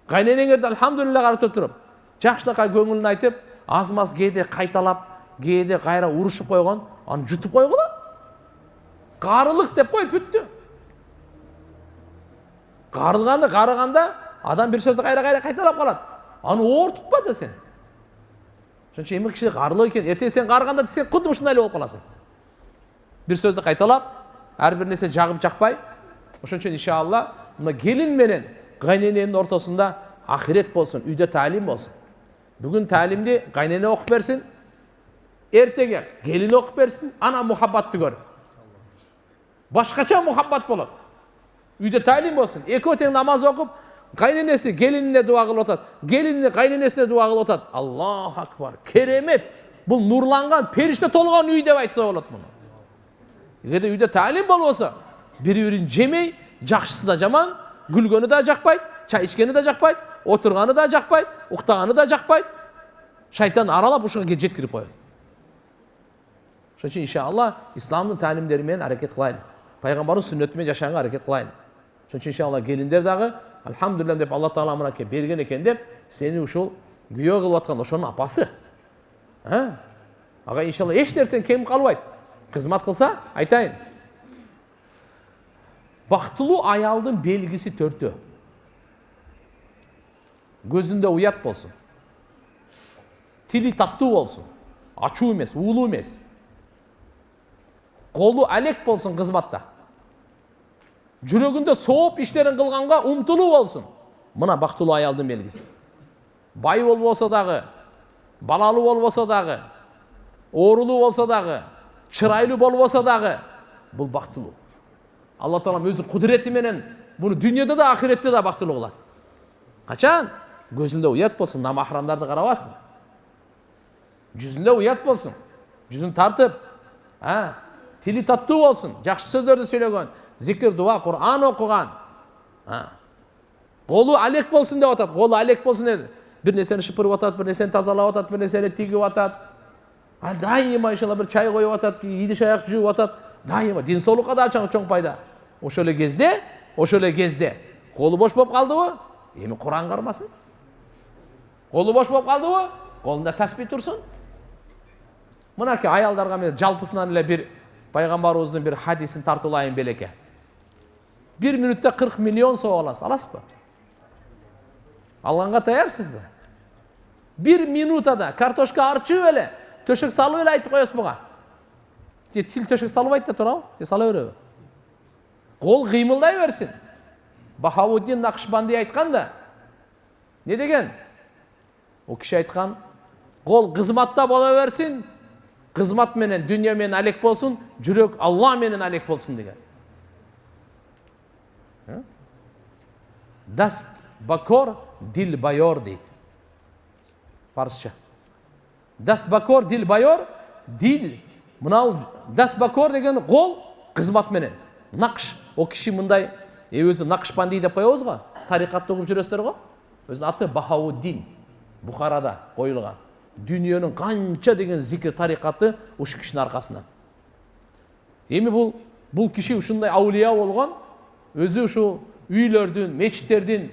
Кайненеңерди алхамдулилла карата туруп, жакшынакай көңүлүн айтып, аз-маз кээде кайталап, кээде кайра урушуп койгон, аны жутуп койгула. Карылык деп коюп бүттү. Карылганды карыганда адам бир сөздү кайра кайталап калат. Аны оортутпа да сен. Ошон үчүн эми киши карылуу экен, эртең сен карыганда сен кудду ушундай эле болуп каласың. Бир сөздү кайталап, ар бир нерсе жагып жакпай. Ошон үчүн иншалла мына келин менен кайнененин ортосунда ахирет болсун, үйдө таалим болсун. Бүгүн таалимди кайнене окуп берсин, эртеге келин окуп берсин, ана мухаббатты көр. Башкача мухаббат болот. Үйдө таалим болсун. Экөө тең намаз окуп, кайненеси келинине дуа кылып атат, келини кайненесине дуа кылып атат. Аллаху акбар. Керемет. Бул нурланган, периште толгон үй деп айтса болот муну. Эгерде үйдө таалим болбосо, бири-бирин жемей, жакшысы да жаман, күлгөнү да жакпайт, чай ичкени да жакпайт, отурганы да жакпайт, уктаганы да жакпайт. Шайтан аралап ушуга жеткирип коет. Ошон үчүн иншалла исламдын таалимдери менен аракет кылайын. Пайгамбардын сүннөтү менен жашаганга аракет кылайын. Ошон үчүн иншалла келиндер дагы алхамдулилlah деп Алла Таала мынакей берген экен деп, сени ушул күйөө кылып аткан ошонун апасы. Ага иншалла эч нерсен кем калбайт. Кызмат кылса, айтайын. Бактылуу аялдын белгиси 4. Көзүндө уят болсун. Тили таттуу болсун. Ачуу эмес, уулуу эмес. Колу алек болсун кызматта. Жүрөгүндө сооп иштерин кылганга умтулуу болсун. Мына бактылуу аялдын белгиси. Бай болбосо дагы, балалуу болбосо дагы, оорулуу болсо дагы, чырайлуу болбосо дагы, бул бактылуу. Алла Таалам өзү кудурети менен буну дүйнөдө да ахиретте да бактылуу кылат. Качан? Көзүндө уят болсун, намахрамдарды карабасын. Жүзүндө уят болсун. Жүзүн тартып, тили таттуу болсун, жакшы сөздөрдү сүйлөгөн, зикир, дуа, Кур'ан окуган. Колу алек болсун деп атат. Колу алек болсун деп. Бир нерсени шыпырып атат, бир нерсени тазалап атат, бир нерсени тигип атат. Дайыма иншалла бир чай коюп атат, идиш аяк жууп атат. Дайыма дин соолукка да чоң пайда. Ошол эле кезде колу бош болуп калдыбы? Эми Кур'ан кармасын. Колу бош болуп калдыбы? Колунда таспих турсун. Мынакей аялдарга мен жалпысынан эле бир пайгамбарыбыздын бир хадисин тартуулайын белеке. 1 минутта 40 миллион сооп аласыз. Аласызбы? Алганга таярсызбы? 1 минутада картошка арчып эле, төшөк салып эле айтып коесуз буга. Тил төшөк салбайт да турабы? Сала береби? Кол кыймылдай берсин. Бахауддин Накшбанди айтканда, не деген? О киши айткан, кол кызматта боло берсин, кызмат менен дүйнө менен алек болсун, жүрөк Алла менен алек болсун деген. Даст бакор дил байор дейт. Фарсча. Даст бакор дил байор, дил мынау даст бакор деген кол кызмат менен. Накш, о киши мындай өзү Накшбанди деп коебуз го, тарикатты окуп жүрөсүздөр го. Өзүнүн аты Бахауддин, Бухарада коюлган. Дүйнөнүн канча деген зикир тарикаты ушу кишинин аркасынан. Эми бул киши ушундай аулия болгон, өзү ушу үйлөрдүн, мечиттердин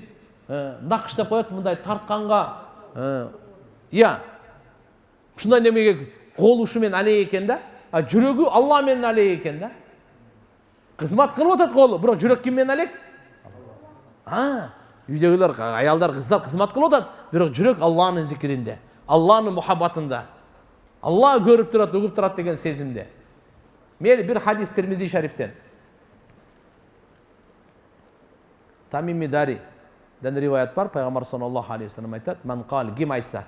накш деп коет, мындай тартканга, ушундай немеге колу ушу менен алек экен да, жүрөгү Алла менен алек экен да. Кызмат кылып атат колу, бирок жүрөк ким менен алек? Үйдегілер, аялдар, қыздар қызмат қылып отады, бирок жүрек Аллахның зикиринде, Аллахның мухаббатында. Алла көріп тұрады, ұғып тұрады деген сезімде. Мейлі бір хадис Тирмизи шарифтен. Тамими Дари ден риваят бар, пайғамбар саллаллаху алейхи вассалам айтады, "Ман қал", ким айтса,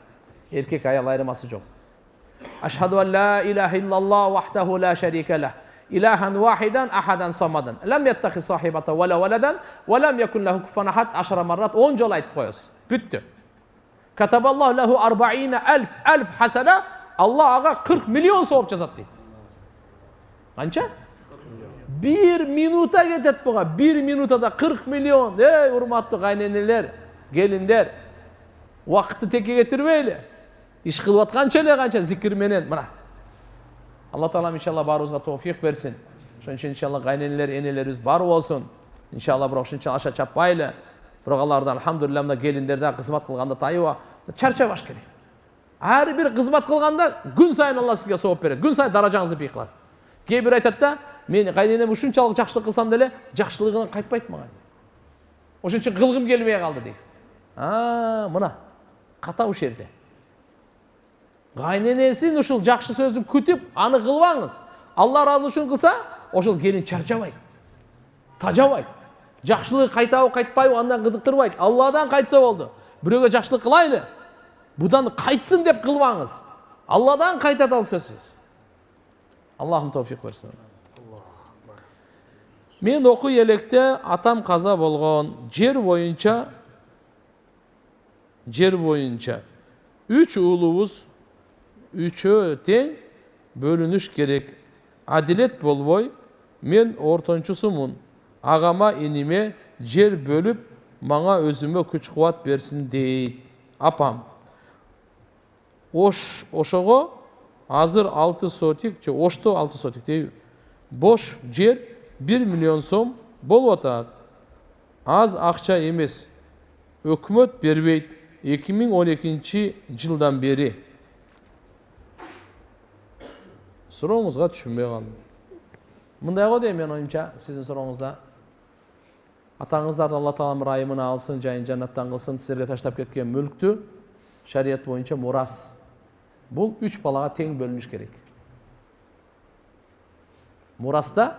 еркек аял айырмасы жоқ. "Ашхаду ан ла илаха иллаллах вахдаху ла шарика лах, илахан вахидан ахадан самадан, лам яттахи сахибата вала валадан, ва лам якун лаху куфуан ахад", 10 маррат 10 жол айтып қоясыз. Бүтті. "Катабаллаху лаху 40,000 хасана", Алла аға 40 миллион сауап жазады дейді. Қанша? 1 минута кетеді бұға. 1 минутада 40 миллион. Ей, урматты қайненелер, келіндер, уақытты текке кетірмейлі. Иш қылып атқанша еле қанша зикірменен. Мына. Алла Таалам иншалла баруызға тауфиқ берсін. Шонша иншалла қайненелер, енелеріміз бар болсын. Иншалла бірақ шонша аша чаппайлы. Бірақ алардан алхамдулилля мына келіндерде қызмат қылғанда тайыва чарчабаш керек. Әр бір қызмат қылғанда күн сайын Алла сізге сауап береді. Күн сайын даражаңызды биік қылады. Кейбір айтады да, мен қайненем ушунчалык жақсылық қылсам деле, жақсылығынан қайтпайды маған. Ошон үчүн кылгым келбей қалды дейді. Мына қатау жерде. Қайненесін ушул жақсы сөзді күтіп, аны қылбаңыз. Алла разы үшін қылса, ошол келин чарчабайды, тажабайды. Жақсылығы қайтабы қайтпайбы андан қызықтырбайды. Алладан қайтса болды. Біреуге жақсылық қылайлы, бұдан қайтсын деп қылбаңыз. Алладан қайтады ал сөзсіз. Аллахым тауфиқ берсін. Мен оқу електе атам қаза болған, жер бойынша 3 ұлыбыз 3-ө тең бөлініш керек. Адилет болбой, мен ортончусумун. Ағама иниме жер бөліп, маңа өзіме күч қуат берсін дейд. Апам. Ошого азыр 6 сотик, ошто 6 сотик дейбі. Бош жер 1 миллион сом болуп атат. Аз акча эмес. Өкмөт бербейт. 2012 жылдан бери. Сурооңузга түшүнбөй калдым. Мындай го дейм мен оюмча, сиздин сурооңузда. Атаңыздарды Алла Таалам райымына алсын, жайын жаннаттан кылсын, силерге таштап кеткен мүлктү шарият боюнча мурас. Бул 3 балага тең бөлүнүш керек. Мураста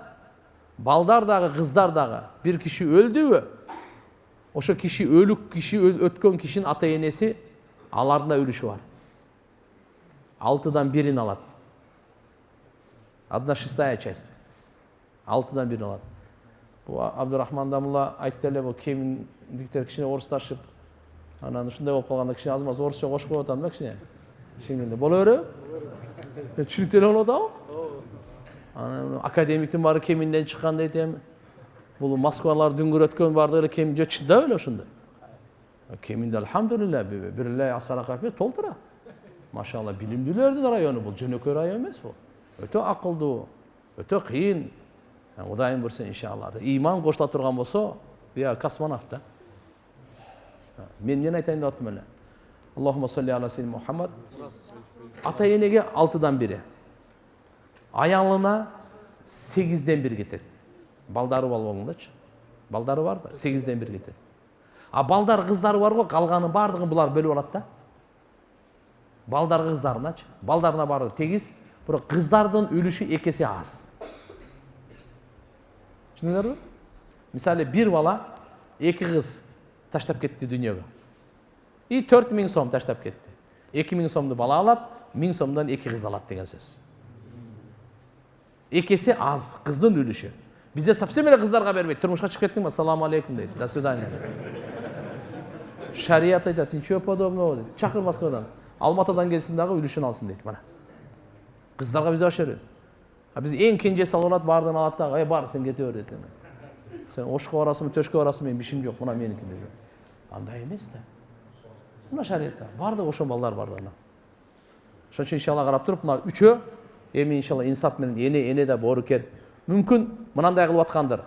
балдар дагы, кыздар дагы бир киши өлдүбү? Ошо киши өлүк киши өткөн кишинин ата энеси аларында үлүшү бар. 6-дан 1-ин алат. 1/6 часть. 6-дан 1-ин алат. Бу Абдурахман Дамулла айтты эле, бул кеминдиктер кичине орусташып, анан ушундай болуп калганда кичине азмаз орусча кошуп коюп атам да кичине. Шеңгенде боло береби? Түшүнүктүү эле болуп атабы? Анан академиктин баары кеминден чыккан дейт эми. Бул Москвалар дүңгүрөткөн барды эле кем чында эле ошондо. Кеминде алхамдулилля бир эле Аскар Акапов толтура. Машалла, билимдүүлөрдүн району бул, жөнөкөй район эмес бул. Өтө акылдуу, өтө кыйын. Кудайым бурса иншалла. Иман кошула турган болсо, бия космонавт да. Мен эмне айтайын деп аттым эле. Аллахумма салли аля сейдина Мухаммад. Ата энеге 6-дан 1. Аялына 8-ден 1 кетет. Балдары болбогондачы. Балдары бар да 8-ден 1 кетет. А балдар кыздары бар го, калганы бардыгын булар бөлүп алат да. Балдар кыздарыначы. Балдарына бардыгы тегиз, бирок кыздардын үлүшү 2 эсе аз. Түшүндүңөрбү? Мисалы бир бала 2 кыз таштап кетти дүйнөгө. И 4000 сом таштап кетти. 2000 сомду бала алат, 1000 сомдон 2 кыз алат деген сөз. 2 эсе аз кыздын үлүшү. Бизде совсем эле кыздарга бербейт. Турмушка чыгып кеттиңби? Ассаламу алейкум дейт. До свидания. Шарият айтат, ничего подобного дейт. Чакыр Москвадан. Алматыдан келсин дагы үлүшүн алсын дейт. Мына. Кыздарга бизде башы берет. А биз эң кенжеси алат, бардын алат да, бар сен кете бер дейт. Сен ошко барасыңбы, төшкө барасыңбы, мен бишим жок, мына меники дейт. Андай эмес да. Мына шариятта бардык ошол балдар бар да. Ошон үчүн иншалла карап туруп, мына 3-өө эми иншалла инсап менен эне да боорукер. Мүмкүн мынандай кылып аткандыр.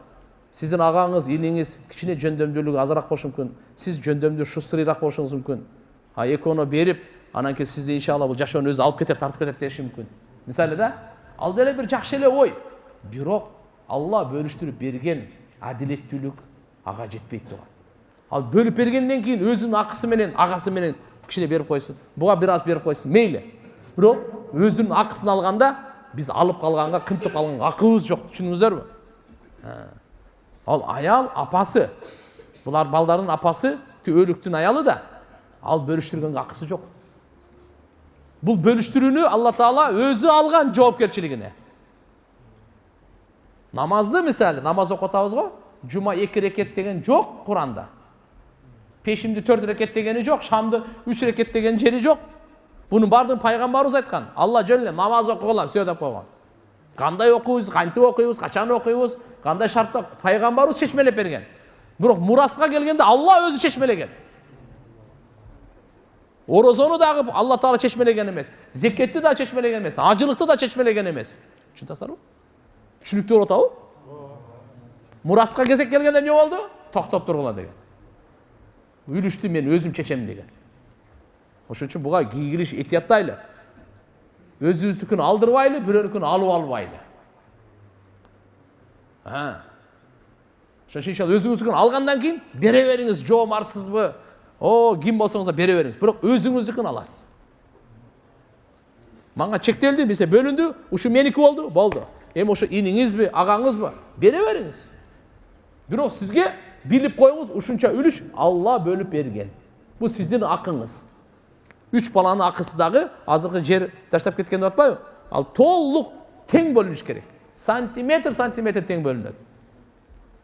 Сиздин агаңыз, иниңиз кичине жөндөмдүүлүгү азыраак болушу мүмкүн. Сиз жөндөмдүү шустрыйраак болушуңуз мүмкүн. А экөөнө берип, анан кийин сизди иншалла бул жашоонун өзү алып кетет, тартып кетет деши мүмкүн. Мисалы да, ал деле бир жакшы эле ой. Бирок Алла бөлүштүрүп берген адилеттүүлүк ага жетпейт турган. Ал бөлүп бергенден кийин өзүнүн акысы менен агасы менен кичине берип койсун, буга бир аз берип койсун, мейли. Бирок өзүнүн акысын алганда биз алып калганга, кымтып калганга акыбыз жок, түшүндүңүздөрбү? Ал аял апасы. Булар балдардын апасы, өлүктүн аялы да. Ал бөлүштүргөнгө акысы жок. Бул бөлүштүрүүнү Алла Таала өзү алган жоопкерчилигине. Намазды мисалы, намаз окуп атабыз го, жума 2 рекет деген жок Куранда. Пешимди 4 рекет дегени жок, шамды 3 рекет деген жери жок. Бунун бардыгын пайгамбарыбыз айткан. Алла жөн эле намаз окугула, все деп койгон. Кандай окуйбуз, кантип окуйбуз, качан окуйбуз, кандай шартта пайгамбарыбыз чечмелеп берген. Бирок мураска келгенде Алла өзү чечмелеген. Орозону дагы Алла Таала чечмелеген эмес. Зекетти да чечмелеген эмес. Ажылыкты да чечмелеген эмес. Түшүнөсүңөрбү? Түшүнүктүү болуп атабы? Мураска кезек келгенде эмне болду? Токтоп тургула деген. Үлүштү мен өзүм чечем деген. Ошон үчүн буга кийгилиш этияттайлы. Өзүбүздүкүн алдырбайлы, бирөөнүкүн алып албайлы. Ошон үчүн өзүңүздүкүн алгандан кийин бере бериңиз, жоомарсызбы? Ким болсоңуз да бере бериңиз. Бирок өзүңүздүкүн аласыз. Мага чектелди, бисе бөлүндү, ушу меники болду. Эми ошо иниңизби, агаңызбы? Бере бериңиз. Бирок сизге билип коюңуз, ушунча үлүш Алла бөлүп берген. Бул сиздин акыңыз. 3 баланын акысы дагы азыркы жер таштап кеткен деп атпайбы? Ал толук тең бөлүнүш керек. Сантиметр тең бөлүнөт.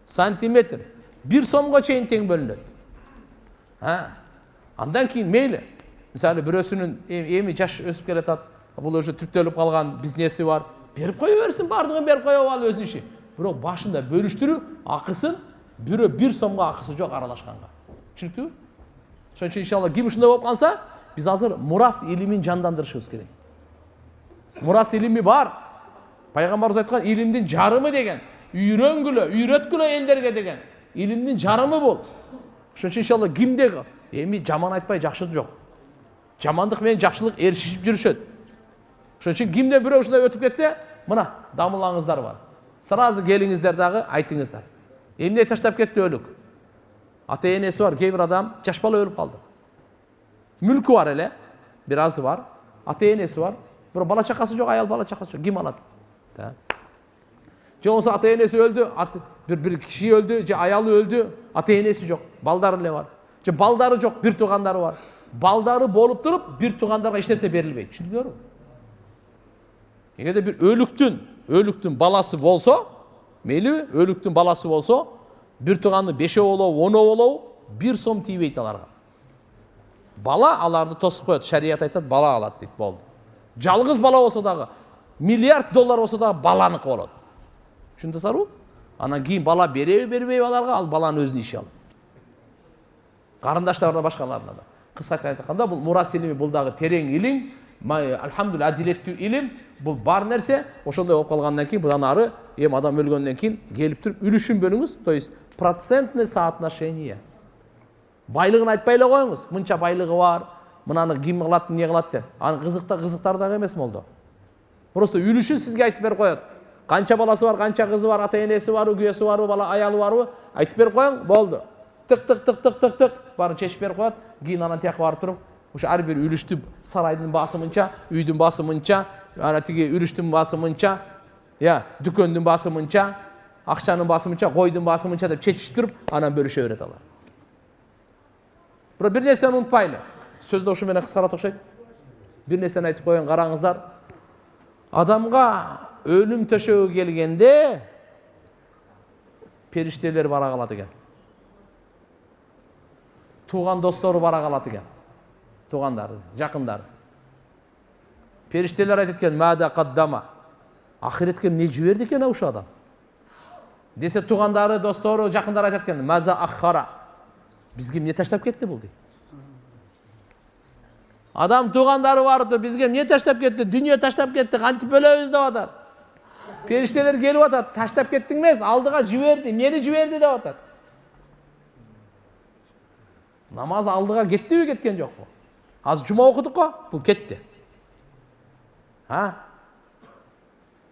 Сантиметр 1 сомго чейин тең бөлүнөт. Андан кийин мейли. Мисалы бирөөсүнүн эми жаш өсүп келатат, бул уже түптөлүп калган бизнеси бар. Берип кое берсин, бардыгын берип коюп ал өзүнүн иши. Бирок башында бөлүштүрүү акысын бирөө 1 сомго акысы жок аралашканга. Түшүнүктүбү? Ошон үчүн иншалла ким ушундай болуп калса, биз азыр мурас илимин жандандырышыбыз керек. Мурас илими бар. Пайгамбарыбыз айткан илимдин жарымы деген. Үйрөнгүлө, үйрөткүлө элдерге деген. Илимдин жарымы бул. Ошон үчүн иншалла кимде эми жаман айтпай жакшы жок. Жамандык менен жакшылык эришип жүрүшөт. Ошон үчүн кимде бирөө ушундай өтүп кетсе, мына дамылаңыздар бар. Сразу келиңиздер дагы айтыңыздар. Эмне таштап кетти өлүк? Ата энеси бар, кээ бир адам жаш бала өлүп калды. Мүлкү бар эле, бир азы бар. Ата энеси бар, бирок бала чакасы жок, аял бала чакасы жок. Ким алат? Же болсо ата энеси өлдү, бир киши өлдү, же аялы өлдү, ата энеси жок, балдары эле бар. Же балдары жок, бир туугандары бар. Балдары болуп туруп, бир туугандарга эч нерсе берилбейт. Түшүндүңөрбү? Эгерде бир өлүктүн баласы болсо, мейли өлүктүн баласы болсо, бир тууганды 5 болобу, 10 болобу, 1 сом тийбейт аларга. Бала аларды тосуп коет, шарият айтат, бала алат дейт, болду. Жалгыз бала болсо дагы, $миллиард болсо дагы баланыкы болот. Түшүндүңүзбү? Анан кийин бала бербейби аларга, ал баланын өзүнүн иши ал. Карындаштарда башкаларына да. Кыскача айтканда, бул мурас илими, бул дагы терең илим, альхамдулилlah адилеттүү илим, бул бар нерсе. Ошондой болуп калгандан кийин, будан ары эми адам өлгөндөн кийин келип туруп үлүшүн бөлүңүз, то есть процентный соотношение. Байлыгын айтпай эле коюңуз, мынча байлыгы бар, мынаны ким кылат, эмне кылат деп. Анын кызыктар дагы эмес молдо. Просто үлүшүн сизге айтып берип коет. Канча баласы бар, канча кызы бар, ата энеси бар, үгөсү барбы, бала аялы барбы, айтып берип коюң, болду. Тык, барын чечип берип коет. Кийин анан тияка барып туруп, ошо ар бир үлүштү сарайдын баасы мынча, үйдүн баасы мынча, ана тиги үлүштүн баасы мынча, дүкөндүн баасы мынча, акчанын баасы мынча, койдун баасы мынча деп чечип туруп, анан бөлүшө берет алар. Бирок бир нерсени унутпайлы. Сөздү ошо менен кыскарат окшойт. Бир нерсени айтып коеюн, караңыздар. Адамга өлүм төшөгү келгенде периштелер бара калат экен. Тууган достору бара калат экен. Туугандары, жакындары. Периштелер айтат экен, "Мада каддама". Ахиретке эмне жиберди экен ушул адам? Десе туугандары, достору, жакындары айтат экен, "Маза аххара". Бизге эмне таштап кетти бул дейт. Адам туугандары барды, бизге эмне таштап кетти? Дүнүйө таштап кетти, кантип өлөбүз деп атат. Периштелер келип атат, таштап кеттиң эмес, алдыга жиберди, эмнени жиберди деп атат. Намаз алдыга кеттиби, кеткен жокпу? Азыр жума окудук го, бул кетти.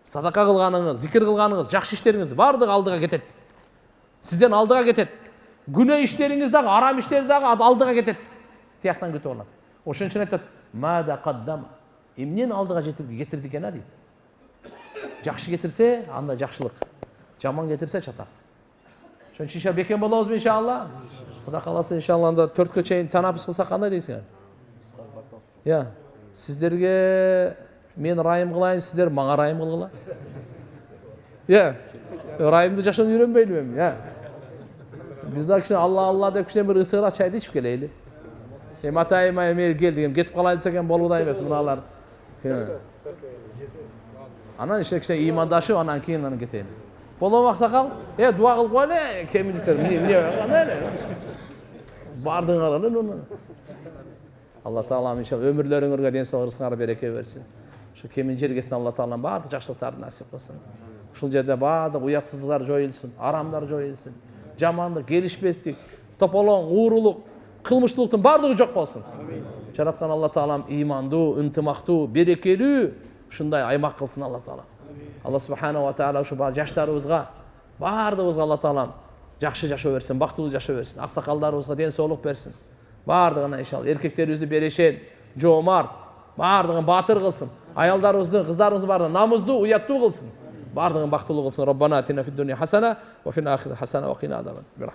Садака кылганыңыз, зикир кылганыңыз, жакшы иштериңиз бардыгы алдыга кетет. Сизден алдыга кетет. Günah işleriniz dagы, aram işleri dagı aldıga кетет. Тияктан күтүп алат. Ошон үчүн айтат: "Мада каддама". Эмнени алдыга кетирди экен дейт. Жакшы кетирсе, анда жакшылык. Жаман кетирсе чатак. Ошон үчүн иншалла бекем болобузбу иншалла. Кудай кааласа иншалла анда 4кө чейин танапус кылсак кандай дейсиңер? Я, сиздерге мен райым кылайын, сиздер мага райым кылгыла. Я, райымды жашоон үйрөнбөйлүбү эми, я. Биз да кичине Алла деп кичине бир ысыгыраак чайды ичип келейли. Атайыма эме кел дегем, кетип калайын десекен болууда эмес муналар. Анан кичине ыймандашып, анан кийин анан кетейин. Болобу аксакал? Дуа кылып коелу, кеминдиктер. Бардыгын алып. Алла Таалам иншалла өмүрлөрүңөргө ден соолук, рызкыңарга береке берсин. Ошо кемин жергесин Алла Таалам бардык жакшылыктарды насип кылсын. Ушул жерде бардык уятсыздыктар жоюлсун, арамдар жоюлсун. Жамандык, келишпестик, тополоң, уурулук, кылмыштуулуктун бардыгы жок болсун. Жараткан Алла Таалам ыймандуу, ынтымактуу, берекелүү ушундай аймак кылсын Алла Таалам. Алла Субхана ва Таала ушу жаштарыбызга, бардыгыбызга Алла Таалам жакшы жашоо берсин, бактылуу жашоо берсин. Аксакалдарыбызга ден соолук берсин. Бардыгына иншалла эркектерибизди берешен, жоомарт, бардыгын баатыр кылсын. Аялдарыбызды, кыздарыбызды бардыгын намыздуу, уяттуу кылсын. Бардыгын бактылуу кылсын. Роббана атина фид дуния хасана ва фил ахирати хасана ва кина азабан нар.